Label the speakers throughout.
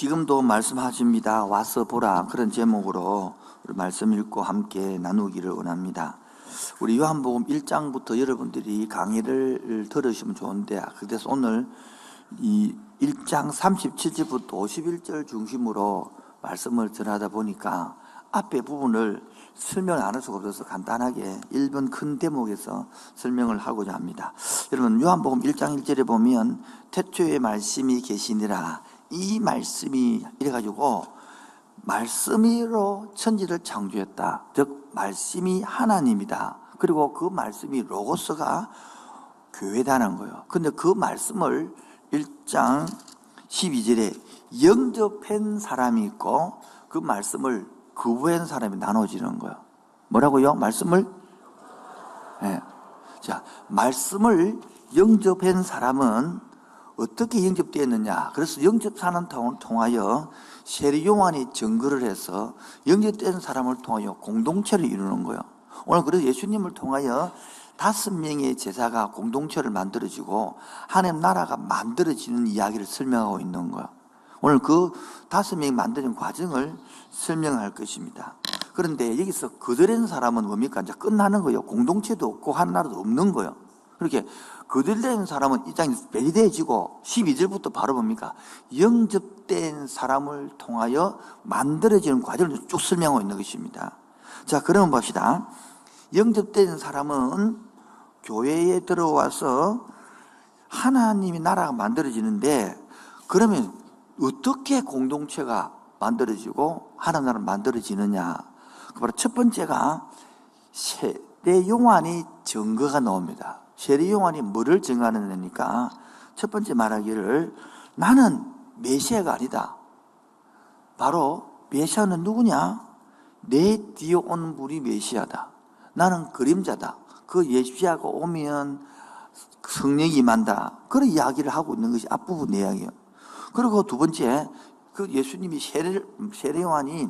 Speaker 1: 지금도 말씀하십니다. 와서 보라. 그런 제목으로 말씀 읽고 함께 나누기를 원합니다. 우리 요한복음 1장부터 여러분들이 강의를 들으시면 좋은데, 그래서 오늘 이 1장 37절부터 51절 중심으로 말씀을 전하다 보니까 앞에 부분을 설명을 안 할 수가 없어서 간단하게 1번 큰 대목에서 설명을 하고자 합니다. 여러분, 요한복음 1장 1절에 보면 태초에 말씀이 계시니라, 이 말씀이 이래가지고 말씀으로 천지를 창조했다. 즉 말씀이 하나님이다. 그리고 그 말씀이 로고스가 교회다는 거예요. 근데 그 말씀을 1장 12절에 영접한 사람이 있고 그 말씀을 거부한 사람이 나눠지는 거예요. 뭐라고요? 말씀을? 네. 자, 말씀을 영접한 사람은 어떻게 영접되었느냐? 그래서 영접사는 통하여 세례요한이 증거를 해서 영접된 사람을 통하여 공동체를 이루는 거예요. 오늘 그래서 예수님을 통하여 5명의 제자가 공동체를 만들어지고 하나님 나라가 만들어지는 이야기를 설명하고 있는 거예요. 오늘 그 5명이 만드는 과정을 설명할 것입니다. 그런데 여기서 거절한 사람은 뭡니까? 이제 끝나는 거예요. 공동체도 없고 하나도 없는 거예요. 그렇게 거절된 사람은 이 장이 배제되어지고 12절부터 바로 뭡니까? 영접된 사람을 통하여 만들어지는 과정을 쭉 설명하고 있는 것입니다. 자, 그러면 봅시다. 영접된 사람은 교회에 들어와서 하나님의 나라가 만들어지는데, 그러면 어떻게 공동체가 만들어지고 하나님 나라가 만들어지느냐? 바로 첫 번째가 세례요한이 증거가 나옵니다. 세례요한이 뭐를 증거하느냐니까 첫 번째 말하기를 나는 메시아가 아니다. 바로 메시아는 누구냐? 내 뒤에 온 분이 메시아다. 나는 그림자다. 그 메시아가 오면 성령이 임한다. 그런 이야기를 하고 있는 것이 앞부분 이야기예요. 그리고 두 번째, 그 예수님이 세례요한이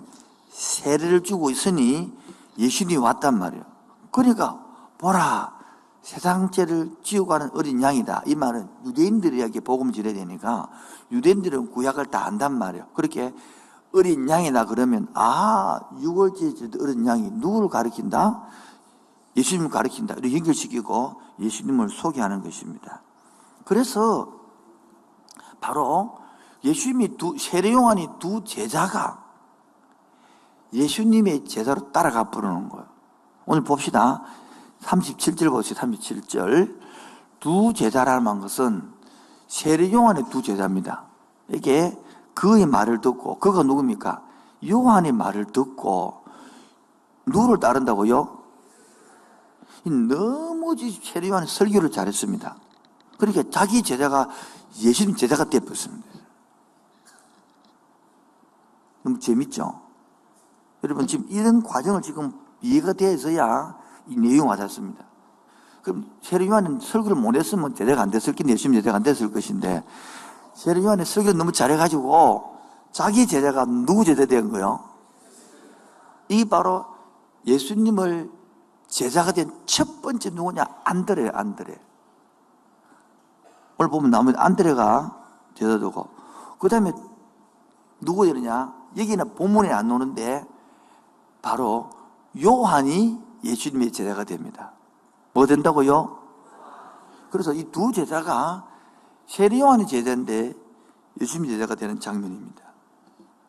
Speaker 1: 세례를 주고 있으니 예수님이 왔단 말이에요. 그러니까 보라, 세상 죄를 지우고 가는 어린 양이다. 이 말은 유대인들에게 복음을 전해야 되니까 유대인들은 구약을 다 안단 말이에요. 그렇게 어린 양이다 그러면 유월절 어린 양이 누구를 가리킨다? 예수님을 가리킨다. 이렇게 연결시키고 예수님을 소개하는 것입니다. 그래서 바로 예수님이 세례요한이 두 제자가 예수님의 제자로 따라가 부르는 거예요. 오늘 봅시다. 37절 보세요. 37절. 두 제자라는 것은 세례요한의 두 제자입니다. 이게 그의 말을 듣고, 그가 누굽니까? 요한의 말을 듣고 누구를 따른다고요? 너무 세례요한이 설교를 잘했습니다. 그러니까 자기 제자가 예수님 제자가 되었습니다. 너무 재밌죠? 여러분, 지금 이런 과정을 지금 이해가 되어서야 이 내용이 와닿습니다. 그럼 세례요한은 설교를 못 했으면 제자가 안 됐을 텐데 예수님 제자가 안 됐을 것인데, 세례요한이 설교를 너무 잘해가지고 자기 제자가 누구 제자 된 거예요? 이게 바로 예수님을 제자가 된 첫 번째 누구냐? 안드레. 오늘 보면 나머지 안드레가 제자되고, 그 다음에 누구 되느냐? 여기는 본문에 안 나오는데 바로 요한이 예수님의 제자가 됩니다. 뭐 된다고요? 그래서 이 두 제자가 세례요한이 제자인데 예수님 제자가 되는 장면입니다.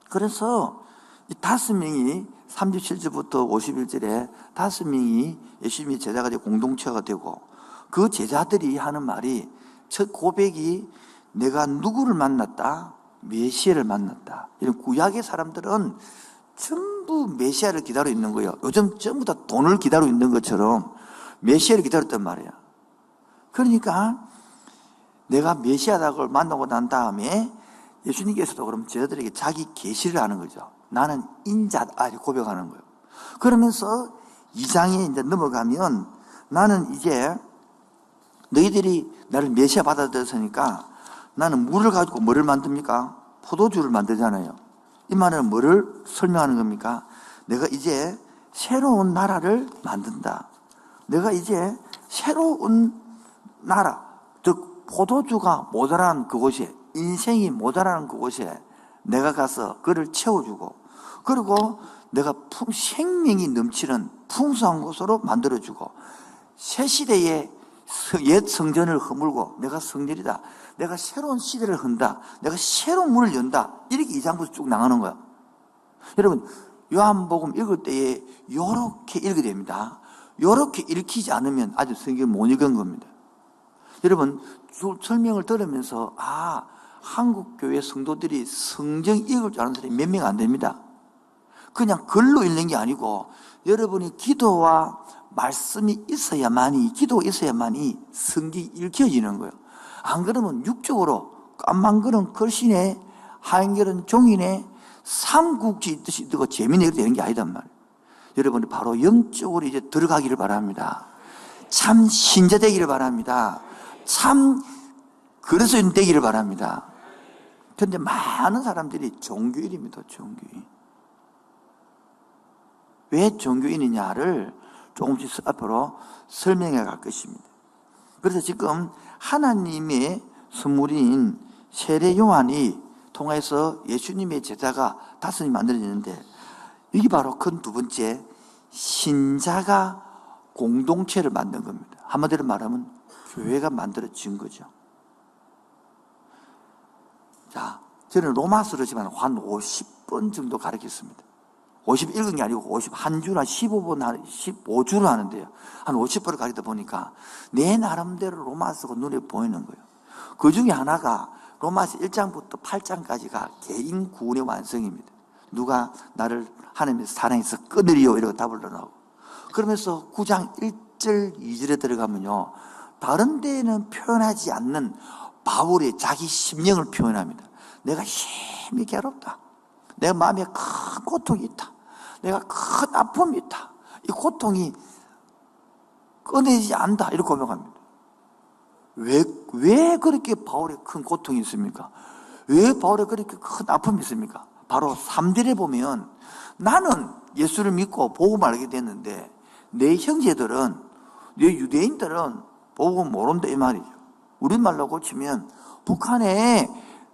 Speaker 1: 그래서 이 5명이 37절부터 51절에 5명이 예수님의 제자가 되고 공동체가 되고, 그 제자들이 하는 말이, 첫 고백이 내가 누구를 만났다? 메시아를 만났다. 이런 구약의 사람들은 전부 메시아를 기다리고 있는 거예요. 요즘 전부 다 돈을 기다리고 있는 것처럼 메시아를 기다렸단 말이에요. 그러니까 내가 메시아를 만나고 난 다음에 예수님께서도 그럼 제자들에게 자기 계시를 하는 거죠. 나는 인자다 이렇게 고백하는 거예요. 그러면서 2장에 이제 넘어가면, 나는 이제 너희들이 나를 메시아 받아들였으니까 나는 물을 가지고 뭐를 만듭니까? 포도주를 만들잖아요. 이 말은 뭐를 설명하는 겁니까? 내가 이제 새로운 나라를 만든다. 내가 이제 새로운 나라, 즉 포도주가 모자란 그곳에, 인생이 모자라는 그곳에 내가 가서 그를 채워주고, 그리고 내가 생명이 넘치는 풍성한 곳으로 만들어주고, 새 시대에 옛 성전을 허물고 내가 성전이다, 내가 새로운 시대를 흔다, 내가 새로운 문을 연다, 이렇게 2장부터 쭉 나가는 거야. 여러분, 요한복음 읽을 때에 요렇게 읽어야 됩니다. 요렇게 읽히지 않으면 아직 성경을 못 읽은 겁니다. 여러분, 설명을 들으면서 한국교회 성도들이 성경 읽을 줄 아는 사람이 몇 명 안 됩니다. 그냥 글로 읽는 게 아니고 여러분이 기도와 말씀이 있어야만이, 기도가 있어야만이 성경이 읽혀지는 거예요. 안 그러면 육적으로 까만글은 글씨네, 하얀글은 종이네, 삼국지 있듯이 뜨고 재미내게 되는 게 아니단 말이에요. 여러분이 바로 영적으로 이제 들어가기를 바랍니다. 참 신자 되기를 바랍니다. 참 그리스도인 되기를 바랍니다. 그런데 많은 사람들이 종교인입니다. 종교인. 왜 종교인이냐를 조금씩 앞으로 설명해 갈 것입니다. 그래서 지금 하나님의 선물인 세례 요한이 통해서 예수님의 제자가 5이 만들어지는데, 이게 바로 큰 두 번째, 신자가 공동체를 만든 겁니다. 한마디로 말하면 교회가 만들어진 거죠. 자, 저는 로마서를 한 50번 정도 가르쳤습니다. 50 읽은 게 아니고 51주나 15번, 15주를 하는데요. 한 50번을 가르치다 보니까 내 나름대로 로마서가 눈에 보이는 거예요. 그 중에 하나가 로마서 1장부터 8장까지가 개인 구원의 완성입니다. 누가 나를 하나님의 사랑에서 끊으리요, 이러고 답을 나오고, 그러면서 9장 1절 2절에 들어가면요, 다른 데에는 표현하지 않는 바울의 자기 심령을 표현합니다. 내가 힘이 괴롭다, 내가 마음에 큰 고통이 있다, 내가 큰 아픔이 있다, 이 고통이 끊이지 않는다, 이렇게 고백합니다. 왜 그렇게 바울에 큰 고통이 있습니까? 왜 바울에 그렇게 큰 아픔이 있습니까? 바로 3절에 보면, 나는 예수를 믿고 복음을 알게 됐는데 내 형제들은, 내 유대인들은 복음 모른다, 이 말이죠. 우리말로 고치면 북한에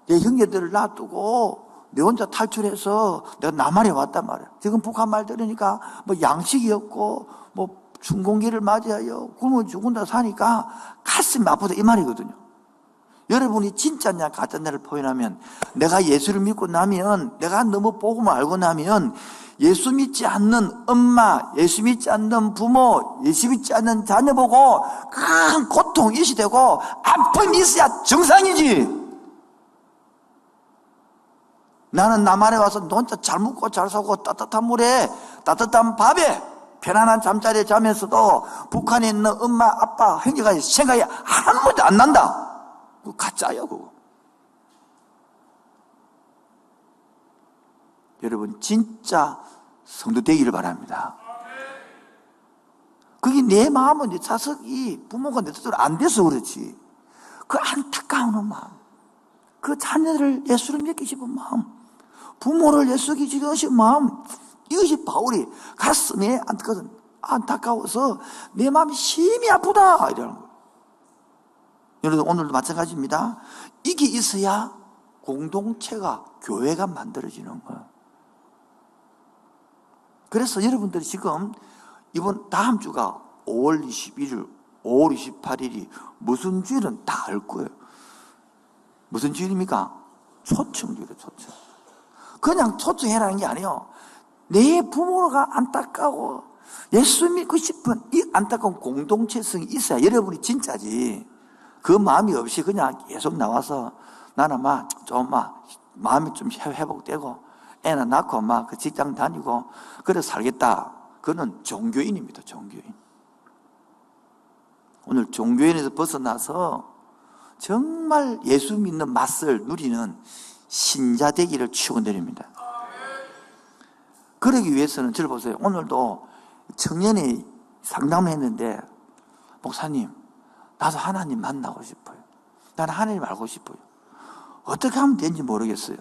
Speaker 1: 내 형제들을 놔두고 내 혼자 탈출해서 내가 남한에 왔단 말이야. 지금 북한 말 들으니까 뭐 양식이 없고 뭐 춘공기를 맞이하여 굶어 죽은다 사니까 가슴이 아프다, 이 말이거든요. 여러분이 진짜냐 가짜냐를 표현하면, 내가 예수를 믿고 나면, 내가 너무 복음을 알고 나면 예수 믿지 않는 엄마, 예수 믿지 않는 부모, 예수 믿지 않는 자녀 보고 큰 고통 일시되고 아픔이 있어야 정상이지. 나는 남한에 와서 혼자 잘 먹고 잘 사고 따뜻한 물에 따뜻한 밥에 편안한 잠자리에 자면서도 북한에 있는 엄마, 아빠, 형제가 생각이 아무도 안 난다. 그거 가짜야, 그거. 여러분, 진짜 성도 되기를 바랍니다. 그게 내 마음은, 내 자석이, 부모가 내 뜻대로 안 돼서 그렇지. 그 안타까운 마음, 그 자녀를 예수를 믿기 싶은 마음, 부모를 예수 믿기 싶은 마음, 이것이 바울이 가슴에 안타까워서 내 마음이 심히 아프다, 이러는 거예요. 여러분, 오늘도 마찬가지입니다. 이게 있어야 공동체가, 교회가 만들어지는 거예요. 그래서 여러분들이 지금 이번 다음 주가 5월 21일, 5월 28일이 무슨 주일은 다 알 거예요. 무슨 주일입니까? 초청주일이에요, 초청. 그냥 초청해라는 게 아니에요. 내 부모가 안타까워 예수 믿고 싶은 이 안타까운 공동체성이 있어야 여러분이 진짜지. 그 마음이 없이 그냥 계속 나와서 나는 좀 마음이 좀 회복되고 애나 낳고 그 직장 다니고 그래 살겠다. 그거는 종교인입니다. 종교인. 오늘 종교인에서 벗어나서 정말 예수 믿는 맛을 누리는 신자 되기를 축원드립니다. 그러기 위해서는 저를 보세요. 오늘도 청년이 상담을 했는데, 목사님, 나도 하나님 만나고 싶어요. 나는 하나님 알고 싶어요. 어떻게 하면 되는지 모르겠어요.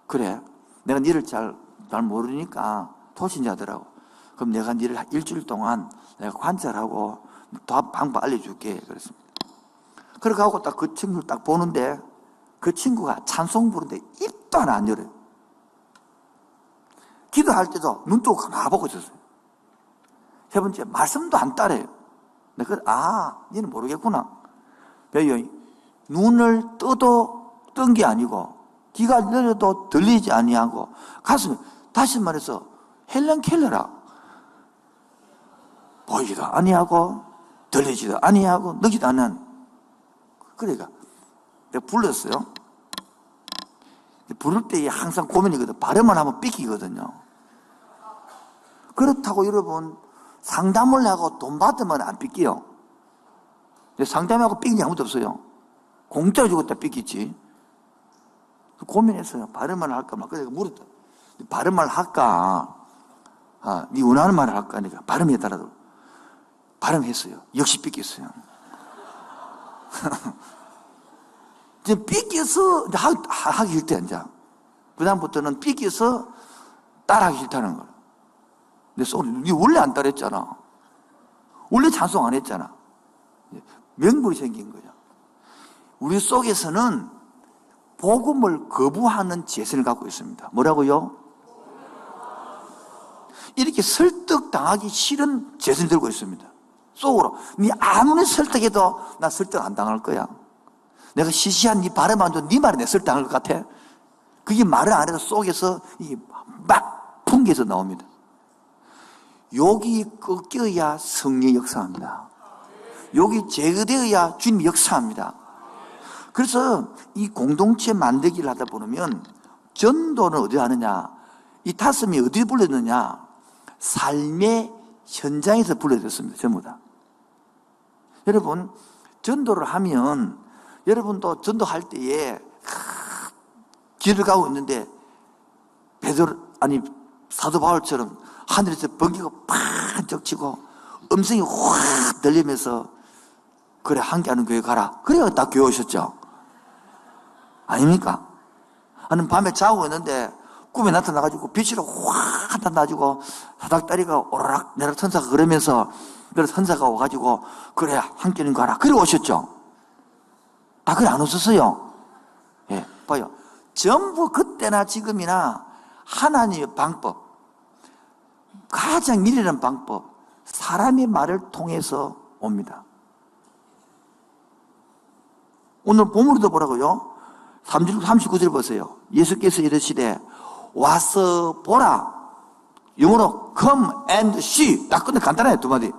Speaker 1: 그래, 내가 니를 잘 모르니까 도신자더라고. 그럼 내가 니를 일주일 동안 내가 관찰하고 방법 알려줄게. 그랬습니다. 그렇게 하고 딱 그 친구를 딱 보는데, 그 친구가 찬송 부르는데 입도 하나 안 열어요. 기도할 때도 눈 뜨고 가만히 보고 있었어요. 세 번째, 말씀도 안 따라요. 니는 모르겠구나. 왜요? 눈을 뜬 게 아니고, 귀가 열려도 들리지 아니하고, 가슴에, 다시 말해서, 헬렌 켈러라. 보이지도 아니하고, 들리지도 아니하고, 느끼지도 않는. 그러니까, 내가 불렀어요. 부를 때 항상 고민이거든. 발음을 하면 삐끼거든요. 그렇다고 여러분, 상담을 하고 돈 받으면 안 삐끼요. 상담하고 삐끼는 게 아무도 없어요. 공짜로 주겠다 삐끼지. 고민했어요. 발음을 할까 막. 그래서 물었다. 발음을 할까? 네 원하는 말을 할까? 그러니까 발음에 따라서 발음했어요. 역시 삐끼었어요. 이제 삐끼어서 하기 싫대, 이제. 그다음부터는 삐끼어서 따라하기 싫다는 거예요. 근데 네 원래 안 따랐잖아. 원래 찬송 안 했잖아. 명분이 생긴 거죠. 우리 속에서는 복음을 거부하는 재성을 갖고 있습니다. 뭐라고요? 이렇게 설득당하기 싫은 재성을 들고 있습니다. 속으로. 네 아무리 설득해도 나 설득 안 당할 거야. 내가 시시한 네 발음 안 좋은 네 말에 내 설득당할 것 같아. 그게 말을 안 해도 속에서 이게 막 풍겨서 나옵니다. 욕이 꺾여야 성령이 역사합니다. 욕이 제거되어야 주님이 역사합니다. 그래서 이 공동체 만들기를 하다 보면 전도는 어디 하느냐? 이 다섯이 어디 불러졌느냐? 삶의 현장에서 불러졌습니다. 전부 다. 여러분, 전도를 하면 여러분도 전도할 때에 길을 가고 있는데 사도 바울처럼 하늘에서 번개가 팍 치고 음성이 확 들리면서 그래 함께하는 교회 가라. 그래야 딱 교회 오셨죠. 아닙니까? 나는 밤에 자고 있는데 꿈에 나타나가지고 빛으로 확 나타나가지고 사닥다리가 오르락 내락 천사가 그러면서 그래서 천사가 와가지고 그래 함께하는 가라. 그래 오셨죠. 그래 안 오셨어요. 예, 봐요. 전부 그때나 지금이나 하나님의 방법, 가장 미련한 방법, 사람의 말을 통해서 옵니다. 오늘 본문으로 보라고요. 3절 39절 보세요. 예수께서 이르시되 와서 보라. 영어로 come and see. 딱 근데 간단해요. 두 마디.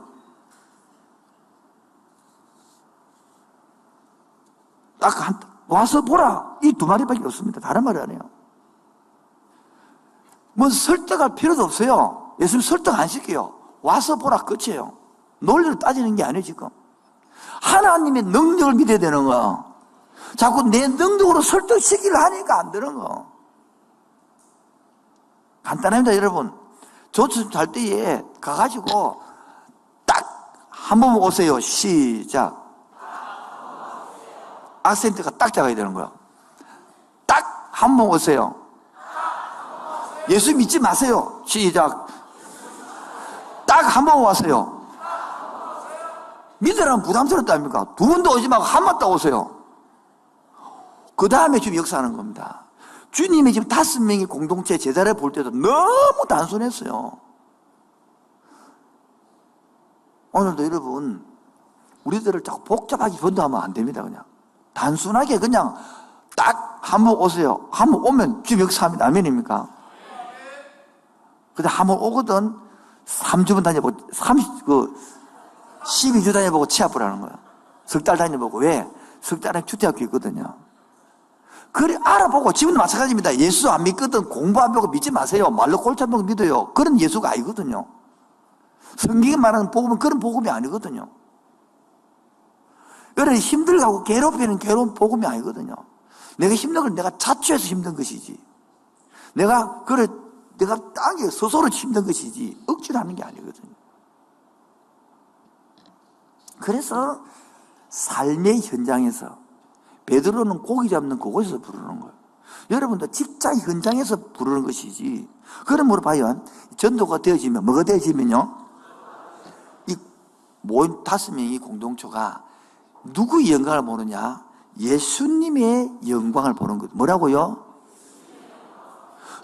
Speaker 1: 와서 보라. 이 두 마디밖에 없습니다. 다른 말이 아니에요. 뭐 설득할 필요도 없어요. 예수님 설득 안 시켜요. 와서 보라 끝이에요. 논리로 따지는 게 아니에요. 지금 하나님의 능력을 믿어야 되는 거. 자꾸 내 능력으로 설득시키려 하니까 안 되는 거. 간단합니다. 여러분, 조처 잘 때에 가가지고 딱 한 번 오세요. 시작. 악센트가 딱 잡아야 되는 거야. 딱 한 번 오세요. 예수 믿지 마세요. 시작. 딱 한 번 와세요. 믿으라면 부담스럽다니까. 두 번도 오지 말고 한 번 더 오세요. 그 다음에 지금 역사하는 겁니다. 주님이 지금 5명의 공동체 제자를 볼 때도 너무 단순했어요. 오늘도 여러분, 우리들을 자꾸 복잡하게 변도하면 안 됩니다. 그냥 단순하게 그냥 딱 한 번 오세요. 한 번 오면 주님 역사합니다. 아멘입니까? 근데 한 번 오거든 3주만 다녀보고 12주 다녀보고 취업을 하는 거야. 석 달 다녀보고. 왜? 석 달에 주택학교 있거든요. 그래 알아보고. 지금도 마찬가지입니다. 예수 안 믿거든 공부 안 배우고 믿지 마세요. 말로 골치 안 보고 믿어요. 그런 예수가 아니거든요. 성경이 말하는 복음은 그런 복음이 아니거든요. 여러분 힘들고 괴롭히는 괴로운 복음이 아니거든요. 내가 힘든 걸 내가 자초해서 힘든 것이지. 내가 땅에 스스로 힘든 것이지 억지로 하는 게 아니거든요. 그래서 삶의 현장에서 베드로는 고기 잡는 그곳에서 부르는 거예요. 여러분도 직장 현장에서 부르는 것이지. 그러므로 봐요. 전도가 되어지면 뭐가 되어지면요. 이 모인 5명의 공동체가 누구의 영광을 보느냐? 예수님의 영광을 보는 것. 뭐라고요?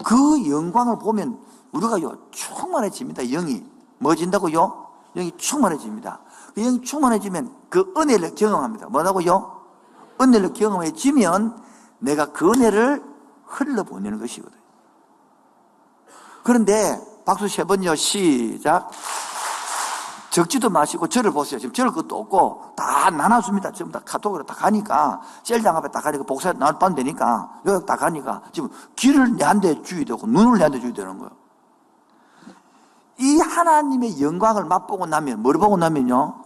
Speaker 1: 그 영광을 보면 우리가요 충만해집니다. 영이 뭐진다고요? 영이 충만해집니다. 그 영이 충만해지면 그 은혜를 경험합니다. 뭐라고요? 은혜를 경험해지면 내가 그 은혜를 흘러보내는 것이거든요. 그런데 박수 3번요. 시작. 적지도 마시고 저를 보세요. 지금 저럴 것도 없고 다 나눠줍니다. 지금 다 카톡으로 다 가니까 셀장 앞에 딱 가니까 복사 나눠 되니까 여기 딱 가니까 지금 귀를 내한테 주어야 되고 눈을 내한테 주어야 되는 거예요. 이 하나님의 영광을 맛보고 나면 뭘 보고 나면요?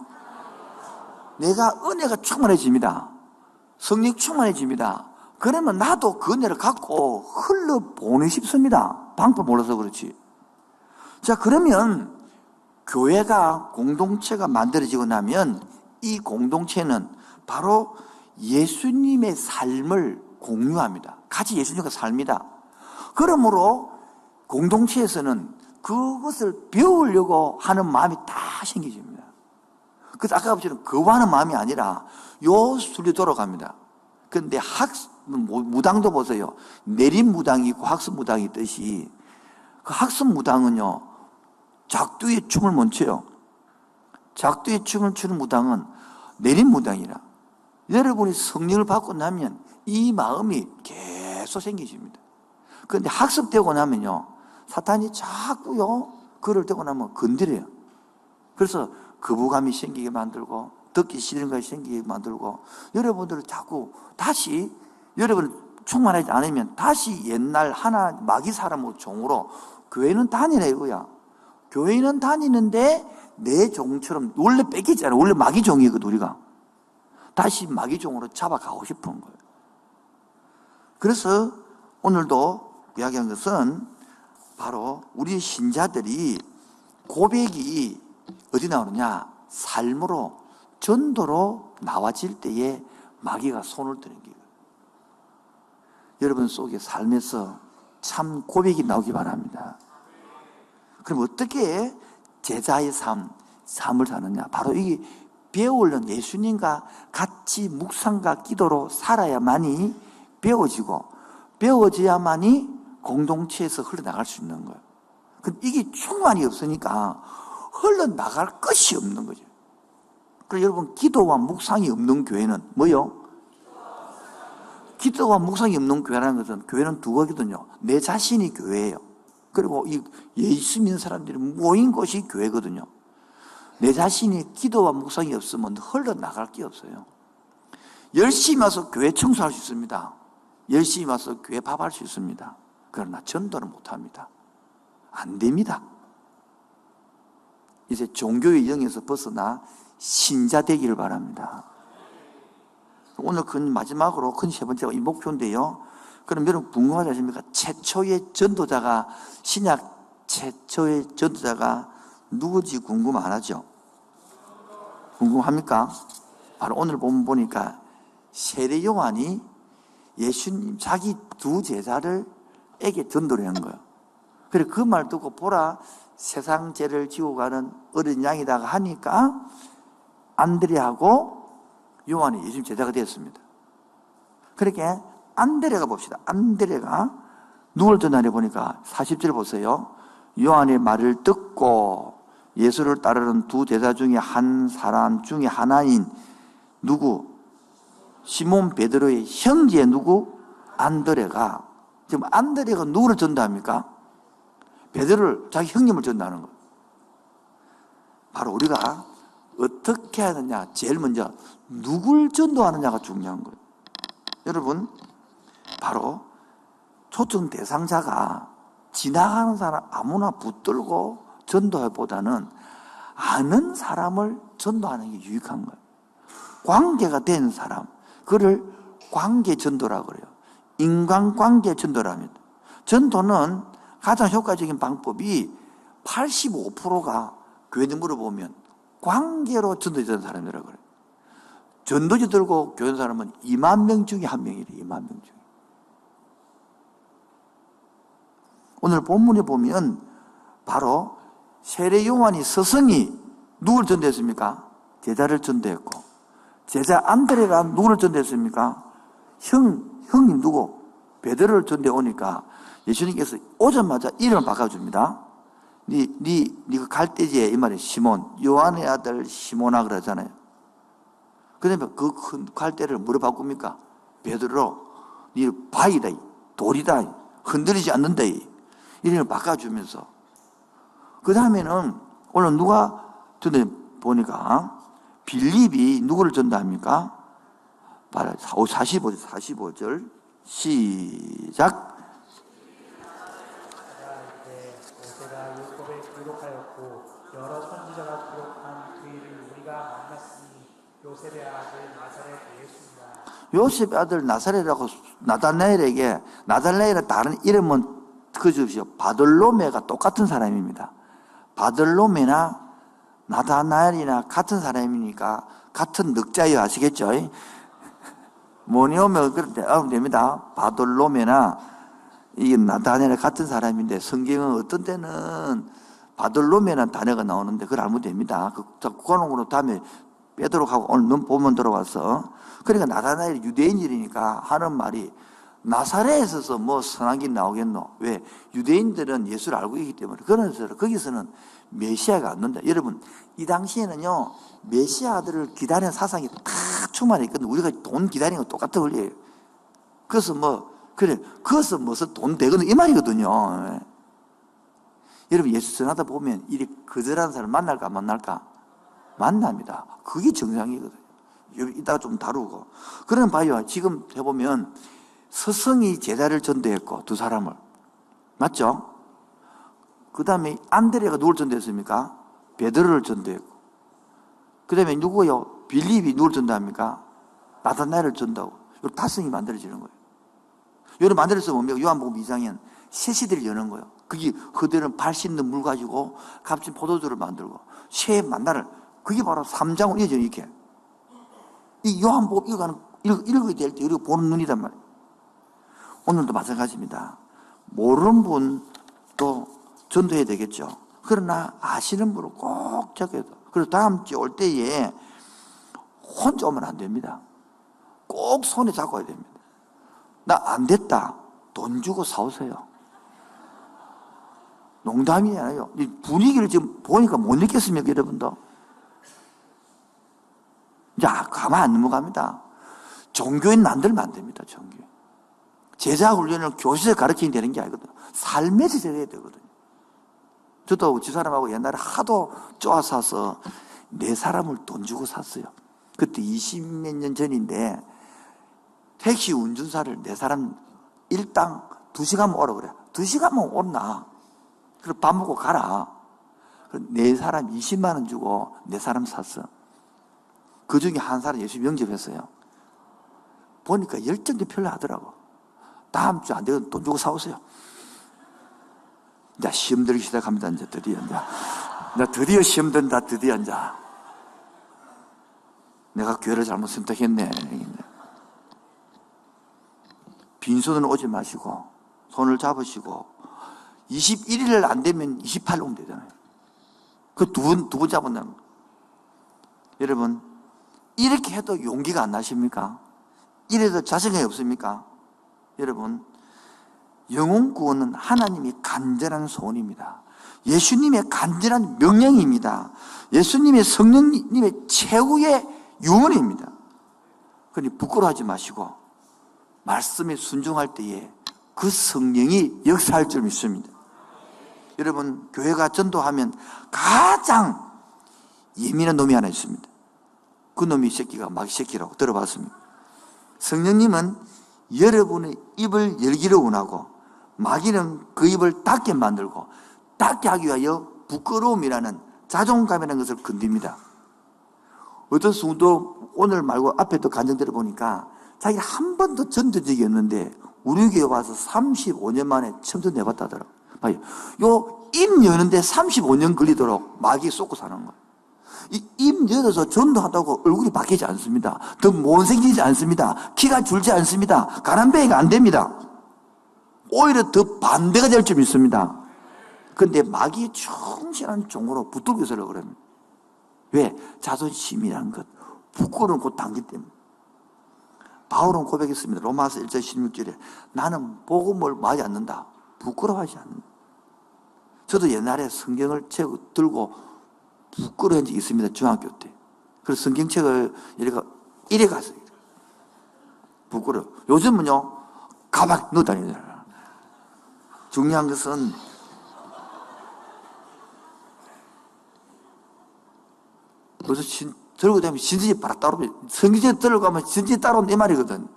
Speaker 1: 내가 은혜가 충만해집니다. 성령 충만해집니다. 그러면 나도 그 은혜를 갖고 흘러보내 싶습니다. 방법 몰라서 그렇지. 자, 그러면 교회가 공동체가 만들어지고 나면 이 공동체는 바로 예수님의 삶을 공유합니다. 같이 예수님과 삽니다. 그러므로 공동체에서는 그것을 배우려고 하는 마음이 다 생기집니다. 그래서 아까 보시는 거부하는 마음이 아니라 요 순리 돌아갑니다. 그런데 무당도 보세요. 내림무당이 있고 학습무당이 있듯이 그 학습무당은요 작두의 춤을 못 춰요. 작두의 춤을 추는 무당은 내림무당이라. 여러분이 성령을 받고 나면 이 마음이 계속 생기십니다. 그런데 학습되고 나면요 사탄이 자꾸요 그를 되고 나면 건드려요. 그래서 거부감이 생기게 만들고 듣기 싫은 것이 생기게 만들고 여러분들을 자꾸 다시 여러분 충만하지 않으면 다시 옛날 하나 마귀 사람의 종으로 교회는 다니라 이거야. 교회는 다니는데 내 종처럼 원래 뺏기잖아요. 원래 마귀 종이거든 우리가. 다시 마귀 종으로 잡아가고 싶은 거예요. 그래서 오늘도 이야기한 것은 바로 우리 신자들이 고백이 어디 나오느냐? 삶으로 전도로 나와질 때에 마귀가 손을 드는 거예요. 여러분 속에 삶에서 참 고백이 나오기 바랍니다. 그럼 어떻게 제자의 삶을 사느냐? 바로 이게 배우려는 예수님과 같이 묵상과 기도로 살아야만이 배워져야만이 공동체에서 흘러나갈 수 있는 거예요. 근데 이게 충만이 없으니까 흘러나갈 것이 없는 거죠. 그래서 여러분 기도와 묵상이 없는 교회는 뭐요? 기도와 묵상이 없는 교회라는 것은 교회는 두 가지거든요. 내 자신이 교회예요. 그리고 이 예수 믿는 사람들이 모인 곳이 교회거든요. 내 자신이 기도와 묵상이 없으면 흘러나갈 게 없어요. 열심히 와서 교회 청소할 수 있습니다. 열심히 와서 교회 밥할 수 있습니다. 그러나 전도는 못합니다. 안 됩니다. 이제 종교의 영에서 벗어나 신자 되기를 바랍니다. 오늘 마지막으로 큰 세 번째가 이 목표인데요. 그럼 여러분 궁금하지 않습니까? 최초의 전도자가 신약 최초의 전도자가 누구지 궁금 안 하죠? 궁금합니까? 바로 오늘 보니까 세례 요한이 예수님 자기 두 제자를 에게 전도를 한 거예요. 그래 그 말 듣고 보라 세상 죄를 지고 가는 어린 양이다가 하니까 안드레하고 요한이 예수님 제자가 되었습니다. 그렇게 안드레가 봅시다. 안드레가 누굴 전하려 보니까 40절 보세요. 요한의 말을 듣고 예수를 따르는 두 제자 중에 한 사람 중에 하나인 누구? 시몬 베드로의 형제 누구? 안드레가. 지금 안드레가 누구를 전도합니까? 베드로를 자기 형님을 전도하는 거예요. 바로 우리가 어떻게 하느냐 제일 먼저 누굴 전도하느냐가 중요한 거예요. 여러분 바로 초청 대상자가 지나가는 사람 아무나 붙들고 전도하기보다는 아는 사람을 전도하는 게 유익한 거예요. 관계가 된 사람 그를 관계 전도라고 그래요. 인간관계 전도랍니다. 전도는 가장 효과적인 방법이 85%가 교회들 물어보면 관계로 전도되는 사람이라고 그래요. 전도지 들고 교회 사람은 2만 명 중에 한 명이래요. 2만 명 중에. 오늘 본문에 보면 바로 세례 요한이 스승이 누구를 전도했습니까? 제자를 전도했고 제자 안드레가 누구를 전도했습니까? 형님 누구? 베드로를 전도해 오니까 예수님께서 오자마자 이름을 바꿔줍니다. 네가 갈대지에 이 말이 시몬, 요한의 아들 시몬아 그러잖아요. 그다음에 그 큰 갈대를 뭐로 바꿉니까? 베드로, 네 바위다, 돌이다, 흔들리지 않는다, 이름을 바꿔주면서. 그 다음에는 오늘 누가 전에 보니까 빌립이 누구를 전도합니까? 45절 시작.
Speaker 2: 모세가 율법에 기록하였고 여러 선지자가 기록한 그 일을 우리가 만났으니 요셉의 아들 나사렛 예수니라.
Speaker 1: 요셉의 아들 나사렛이라고 나다나엘에게, 나다나엘의 다른 이름은 그 주십시오. 바들로메가 똑같은 사람입니다. 바들로메나 나다나엘이나 같은 사람이니까 같은 늑자예요. 아시겠죠? 뭐니 오면 그렇게 하면 됩니다. 바들로메나 이게 나다나엘 같은 사람인데, 성경은 어떤 때는 바들로메라는 단어가 나오는데 그걸 알면 됩니다. 그거는 다음에 빼도록 하고 오늘 눈 보면 들어와서. 그러니까 나다나엘이 유대인이니까 하는 말이 나사렛에서 뭐 선한 게 나오겠노? 왜? 유대인들은 예수를 알고 있기 때문에. 그래서 거기서는 메시아가 안 논다. 여러분, 이 당시에는요, 메시아들을 기다리는 사상이 다 충만했거든요. 우리가 돈 기다리는 거 똑같은 원리예요. 그래서 그래서 무슨 돈 되거든, 이 말이거든요. 여러분, 예수 전하다 보면 이리 거절하는 사람 만날까, 안 만날까? 만납니다. 그게 정상이거든요. 이따가 좀 다루고. 그러면 봐요. 지금 해보면 스승이 제자를 전도했고, 두 사람을. 맞죠? 그 다음에 안드레가 누굴 전도했습니까? 베드로를 전도했고. 그 다음에 누구요? 빌립이 누굴 전도합니까? 나다나엘을 전도하고. 이렇게 다성이 만들어지는 거예요. 여러분 만들어서 뭡니까? 요한복음 2장엔 새 시대를 여는 거예요. 그게 그들은 발 씻는 물 가지고 값진 포도주를 만들고 새 만나를, 그게 바로 3장으로 이어져 이렇게. 이 요한복음 읽어야 될 때 우리가 보는 눈이란 말이에요. 오늘도 마찬가지입니다. 모르는 분도 전도해야 되겠죠. 그러나 아시는 분은 꼭 적어야 돼요. 그래서 다음 주에 올 때에 혼자 오면 안 됩니다. 꼭 손에 잡고 와야 됩니다. 나 안 됐다. 돈 주고 사오세요. 농담이 아니에요. 이 분위기를 지금 보니까 못 느꼈습니까, 여러분도? 이제 가만 안 넘어갑니다. 종교인 만들면 안 됩니다, 종교인. 제자 훈련을 교실에서 가르치면 되는 게 아니거든요. 삶에서 해야 되거든요. 저도 집사람하고 옛날에 하도 쪼아싸서 네 사람을 돈 주고 샀어요. 그때 20몇 년 전인데 택시 운전사를 네 사람 일당 2시간만 오라 그래. 2시간만 오나. 그럼 밥 먹고 가라. 네 사람 20만 원 주고 네 사람 샀어. 그 중에 한 사람 예수 영접했어요. 보니까 열정이 별로 하더라고. 다음 주 안 되면 돈 주고 사오세요. 이제 시험 들기 시작합니다. 이제 드디어 시험 든다. 드디어 이제 내가 교회를 잘못 선택했네. 빈손으로 오지 마시고 손을 잡으시고 21일 안 되면 28일 오면 되잖아요. 그 두 분 잡은다는 거. 여러분, 이렇게 해도 용기가 안 나십니까? 이래도 자신감이 없습니까? 여러분, 영혼 구원은 하나님의 간절한 소원입니다. 예수님의 간절한 명령입니다. 예수님의 성령님의 최후의 유언입니다. 그러니 부끄러워하지 마시고 말씀에 순종할 때에 그 성령이 역사할 줄 믿습니다. 여러분, 교회가 전도하면 가장 예민한 놈이 하나 있습니다. 그 놈이 새끼가 마귀 새끼라고 들어봤습니다. 성령님은 여러분의 입을 열기를 원하고 마귀는 그 입을 닫게 만들고 닫게 하기 위하여 부끄러움이라는 자존감이라는 것을 건듭니다. 어떤 성도 오늘 말고 앞에도 간증 들어보니까 자기가 한 번도 전도된 적이 없는데 우리 교회 와서 35년 만에 처음 전도해봤다더라고요. 요 입 여는데 35년 걸리도록 마귀에 쏟고 사는 거예요. 이 입 열어서 전도하다고 얼굴이 바뀌지 않습니다. 더 못생기지 않습니다. 키가 줄지 않습니다. 가난뱅이가 안 됩니다. 오히려 더 반대가 될 줄 믿습니다. 그런데 마귀의 충실한 종으로 붙들고 있으려고 그럽니다. 왜? 자존심이라는 것, 부끄러운 곧 당기 때문에. 바울은 고백했습니다. 로마서 1장 16절에 나는 복음을 마지 않는다. 부끄러워하지 않는다. 저도 옛날에 성경을 책 들고 부끄러워한 적이 있습니다. 중학교 때. 그래서 성경책을 이래 갔어요. 부끄러워. 요즘은요, 가방 넣어 다니잖아요. 중요한 것은 요즘 들고 다니면 신진이 바로 따라옵니다. 성경책 들어가면 신진이 따라온다 이 말이거든.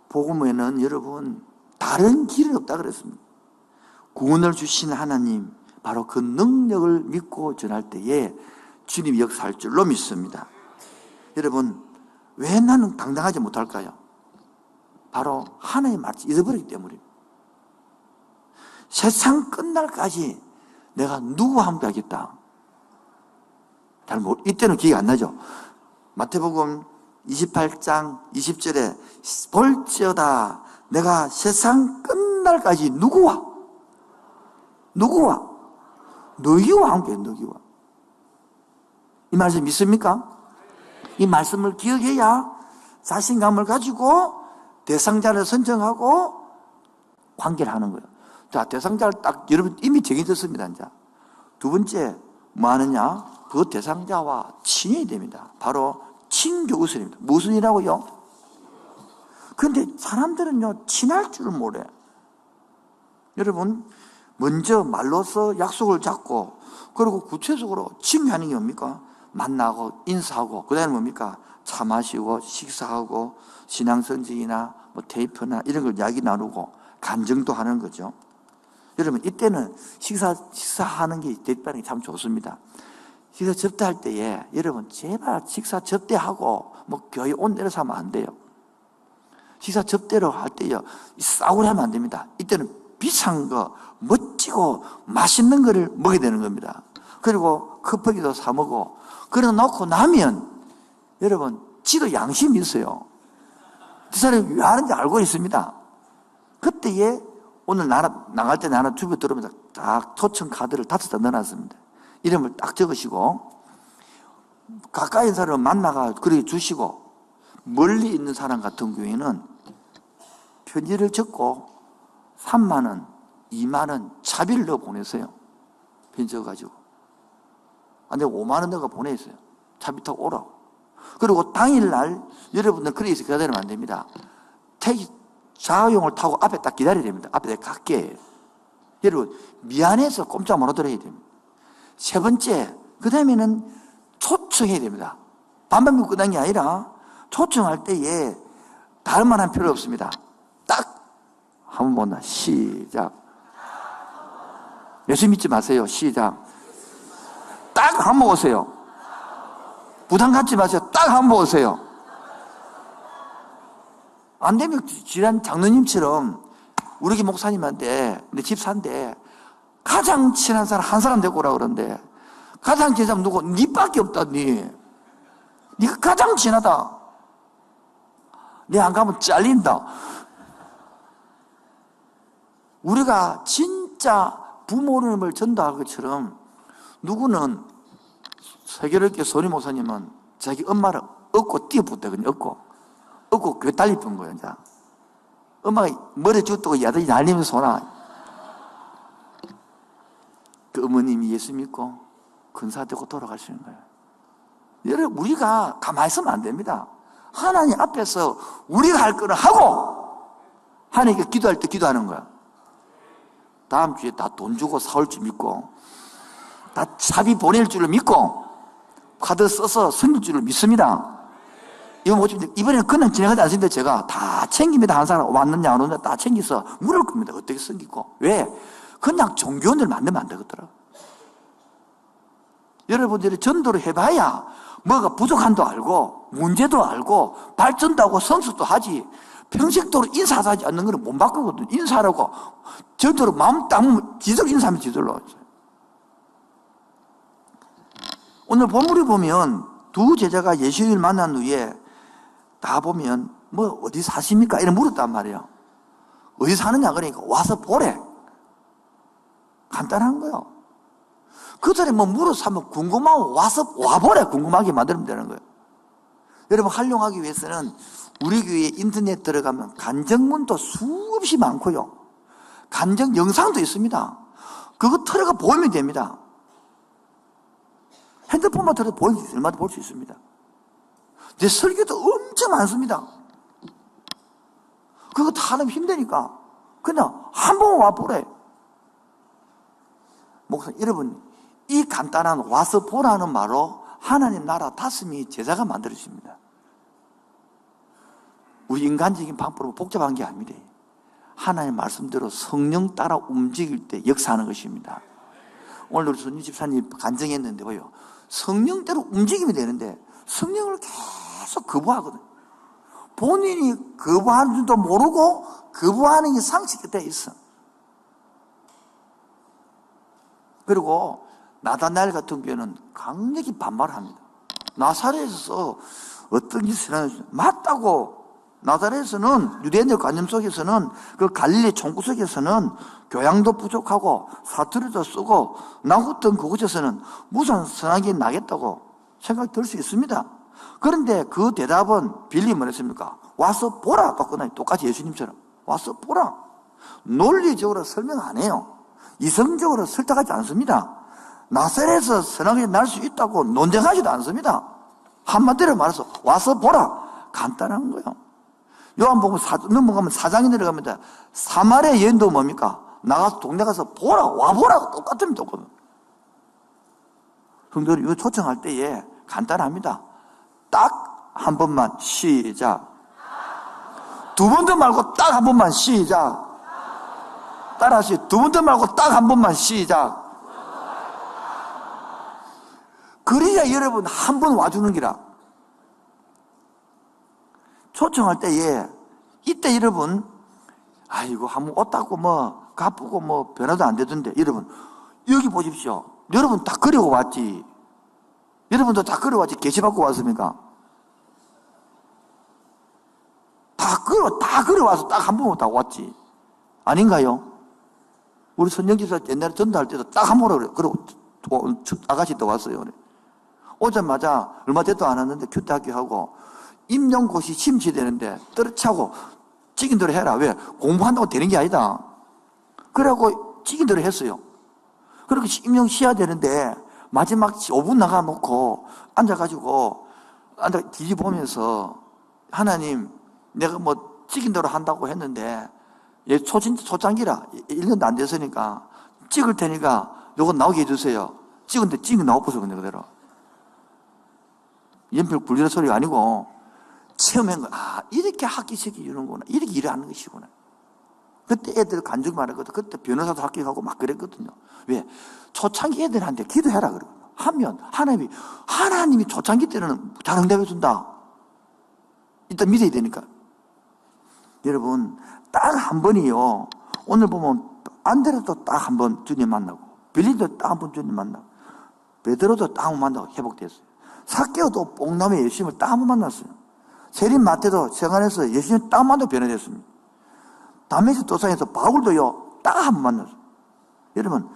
Speaker 1: 복음에는 여러분 다른 길은 없다 그랬습니다. 구원을 주신 하나님, 바로 그 능력을 믿고 전할 때에 주님이 역사할 줄로 믿습니다. 여러분, 왜 나는 당당하지 못할까요? 바로 하나님의 말씀 잊어버리기 때문입니다. 세상 끝날까지 내가 누구와 함께 하겠다. 이때는 기억이 안 나죠. 마태복음 28장 20절에 볼지어다 내가 세상 끝날까지 누구와 너희와 함께 너희와. 이 말씀 믿습니까? 이 말씀을 기억해야 자신감을 가지고 대상자를 선정하고 관계를 하는 거예요. 자, 대상자를 딱 여러분 이미 정해졌습니다. 이제 두 번째 뭐 하느냐? 그 대상자와 친해야 됩니다. 바로 친교우선입니다. 무슨 일이라고요? 그런데 사람들은요 친할 줄을 모르요. 여러분 먼저 말로서 약속을 잡고 그리고 구체적으로 친교하는 게 뭡니까? 만나고 인사하고 그 다음에 뭡니까? 차 마시고 식사하고 신앙선지나 뭐 테이프나 이런 걸 이야기 나누고 간증도 하는 거죠. 여러분 이때는 식사하는 게 대단히 참 좋습니다. 식사 접대할 때에 여러분 제발 식사 접대하고 뭐 교회 온 내려서 하면 안 돼요. 식사 접대로 할 때요 싸구려 하면 안 됩니다. 이때는 비싼 거 멋지고 맛있는 거를 먹어야 되는 겁니다. 그리고 컵퍼기도 사 먹고 그래 놓고 나면 여러분 지도 양심이 있어요. 그 사람이 왜 하는지 알고 있습니다. 그때에 오늘 나갈 때 나는 주변 들어오면서 딱 초청 카드를 5장 넣어놨습니다. 이름을 딱 적으시고 가까이 있는 사람을 만나가 그렇게 주시고 멀리 있는 사람 같은 경우에는 편지를 적고 3만 원, 2만 원 차비를 넣어 보내세요. 편지 적어가지고. 근데 5만 원 넣어 보내세요. 차비 타고 오라고. 그리고 당일날 여러분들 거리에서 기다리면 안 됩니다. 택시 자가용을 타고 앞에 딱 기다려야 됩니다. 앞에 내가 갈게. 여러분 미안해서 꼼짝 못 하더라야 됩니다. 세 번째, 그 다음에는 초청해야 됩니다. 반만 믿고 끝난 게 아니라 초청할 때에 다른 말 할 필요 없습니다. 딱 한 번 보나 시작. 예수 믿지 마세요. 시작. 딱 한 번 오세요. 부담 갖지 마세요. 딱 한 번 오세요. 안 되면 지난 장로님처럼 우리 교 목사님한테 내 집사인데 가장 친한 사람 한 사람 데리고 오라 그러는데 가장 친한 사람 누구? 니밖에 없다. 니가 가장 친하다. 니 안 가면 잘린다. 우리가 진짜 부모님을 전도할 것처럼 누구는 세계롭게 소리 목사님은 자기 엄마를 업고 뛰어붙거든요. 업고 교회 달리던 거예요. 이제. 엄마가 머리 죽고 야단이 날리면서 오나 그 어머님이 예수 믿고 근사되고 돌아가시는 거예요. 여러분 우리가 가만히 있으면 안 됩니다. 하나님 앞에서 우리가 할 거를 하고 하나님께 기도할 때 기도하는 거야. 다음 주에 다 돈 주고 사올 줄 믿고 다 차비 보낼 줄을 믿고 카드 써서 섬길 줄을 믿습니다. 이번에는 그냥 진행하지 않습니다. 제가 다 챙깁니다. 한 사람 왔느냐 안 왔느냐 다 챙겨서 물을 겁니다. 어떻게 섬기고. 왜? 그냥 종교인들 만들면 안 되겠더라. 여러분들이 전도를 해봐야 뭐가 부족한도 알고 문제도 알고 발전도 하고 성숙도 하지. 평생도로 인사하지 않는 건 못 바꾸거든. 인사하라고 전도로 마음 딱 지적 인사하면 지들로. 오늘 본문을 보면 두 제자가 예수님을 만난 후에 다 보면 뭐 어디 사십니까? 이렇게 물었단 말이에요. 어디 사느냐 그러니까 와서 보래. 간단한 거예요. 그 전에 뭐 물어서 하면 궁금하고 와서 와보래. 궁금하게 만들면 되는 거예요. 여러분 활용하기 위해서는 우리 교회 인터넷 들어가면 간증문도 수없이 많고요. 간증 영상도 있습니다. 그거 틀어가 보이면 됩니다. 핸드폰만 틀어도 보이면 얼마나 볼 수 있습니다. 내 설교도 엄청 많습니다. 그거 다 하면 힘드니까 그냥 한 번 와보래. 목사 여러분, 이 간단한 와서 보라는 말로 하나님 나라 다스미 제자가 만들어집니다. 우리 인간적인 방법으로 복잡한 게 아니래. 하나님 말씀대로 성령 따라 움직일 때 역사하는 것입니다. 오늘 우리 손님 집사님 간증했는데 보여. 성령대로 움직이면 되는데 성령을 계속 거부하거든. 본인이 거부하는 줄도 모르고 거부하는 게 상식되어 있어. 그리고 나다나엘 같은 경우는 강력히 반발합니다. 나사렛에서 어떤 짓을 하는지 맞다고. 나사렛에서는 유대인들 관념 속에서는 그 갈릴리 총구석에서는 교양도 부족하고 사투리도 쓰고 나왔던 그곳에서는 무슨 선하게 나겠다고 생각이 들 수 있습니다. 그런데 그 대답은 빌리 뭐랬습니까? 와서 보라. 똑같이 예수님처럼 와서 보라. 논리적으로 설명 안 해요. 이성적으로 설득하지 않습니다. 나사렛에서 선하게 날 수 있다고 논쟁하지도 않습니다. 한마디로 말해서 와서 보라. 간단한 거예요. 요한복음 넘어가면 4장에 내려갑니다. 사마리아 여인도 뭡니까? 나가서 동네 가서 보라, 와보라. 똑같습니다. 성도를 이거 초청할 때에 간단합니다. 딱 한 번만 시작. 두 번 더 말고 딱 한 번만 시작. 따라하시. 두 번 더 말고 딱 한 번만 시작. 그래야 여러분 한 번 와주는 기라. 초청할 때에 이때 여러분 아이고 한번 옷 닦고 뭐 가쁘고 뭐 변화도 안 되던데 여러분 여기 보십시오. 여러분 다 그리고 왔지. 여러분도 다 그리고 왔지. 계시받고 왔습니까? 다 그려와서 딱 한 번 다 왔지. 아닌가요? 우리 선영집사 옛날에 전도할 때도 딱 한 번으로 그러고 아가씨 또 왔어요. 그래. 오자마자 얼마 됐도 안 왔는데 큐트 학교하고 임용고시 심취되는데 떨어차고 찍인 대로 해라. 왜? 공부한다고 되는 게 아니다. 그래갖고 찍인 대로 했어요. 그렇게 임용 쉬어야 되는데 마지막 5분 나가놓고 앉아가지고 뒤집어보면서 하나님 내가 뭐 찍인 대로 한다고 했는데 얘 초창기라 1년도 안 됐으니까 찍을 테니까 요거 나오게 해주세요. 찍은데 찍은 나와보세요. 근데 그대로 연필 굴리는 소리가 아니고 체험한 거. 이렇게 학기식이 이러는구나. 이렇게 일하는 것이구나. 그때 애들 간증 말했거든. 그때 변호사도 합격하고 막 그랬거든요. 왜? 초창기 애들한테 기도해라 그러거든. 하면 하나님이 초창기 때는 잘 응답해 준다. 일단 믿어야 되니까. 여러분 딱 한 번이요. 오늘 보면 안드레도 딱 한 번 주님 만나고 빌리도 딱 한 번 주님 만나고 베드로도 딱 한 번 만나고 회복됐어요. 삭개오도 뽕나무에 예수님을 딱 한 번 만났어요. 세린 마태도 생안에서 예수님 딱 한 번도 변화됐습니다. 다메섹 도상에서 바울도요 딱 한 번 만났어요. 여러분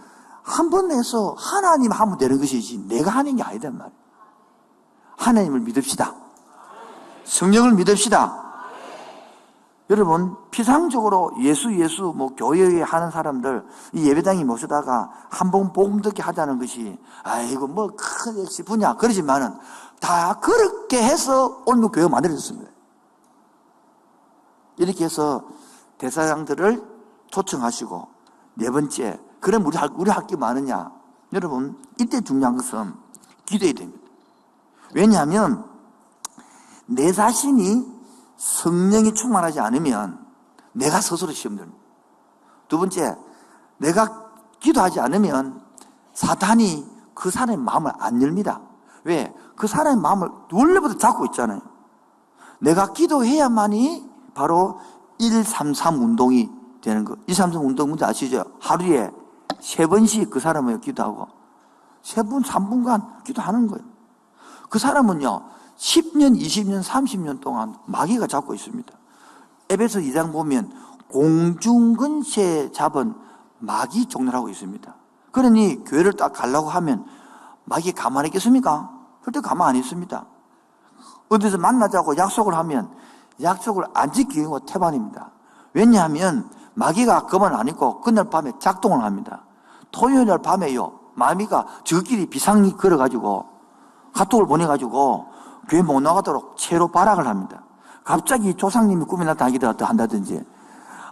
Speaker 1: 한 번 해서 하나님 하면 되는 것이지 내가 하는 게 아니단 말이에요. 하나님을 믿읍시다. 성령을 믿읍시다. 여러분 피상적으로 예수 뭐 교회에 하는 사람들 이 예배당에 모시다가 한 번 복음 듣게 하자는 것이 아이고 뭐 큰 역시 분야 그러지만은 다 그렇게 해서 오늘 교회가 만들어졌습니다. 이렇게 해서 대사장들을 초청하시고 네 번째 그럼 우리 할 게 많으냐? 여러분 이때 중요한 것은 기도해야 됩니다. 왜냐하면 내 자신이 성령이 충만하지 않으면 내가 스스로 시험 됩니다. 두 번째, 내가 기도하지 않으면 사탄이 그 사람의 마음을 안 열립니다. 왜? 그 사람의 마음을 원래부터 잡고 있잖아요. 내가 기도해야만이 바로 133 운동이 되는 거. 133 운동 뭔지 아시죠? 하루에 3번씩 그 사람을 기도하고 3분, 3분간 기도하는 거예요. 그 사람은요 10년, 20년, 30년 동안 마귀가 잡고 있습니다. 에베소 2장 보면 공중근세 잡은 마귀 종료하고 있습니다. 그러니 교회를 딱 가려고 하면 마귀 가만히 있겠습니까? 절대 가만 안 있습니다. 어디서 만나자고 약속을 하면 약속을 안 지키는 거 태반입니다. 왜냐하면 마귀가 그만 안 있고 그날 밤에 작동을 합니다. 토요일 날 밤에요, 마귀가 저끼리 비상이 걸어가지고 카톡을 보내가지고 교회 못 나가도록 채로 발악을 합니다. 갑자기 조상님이 꿈에 나타나기도 한다든지,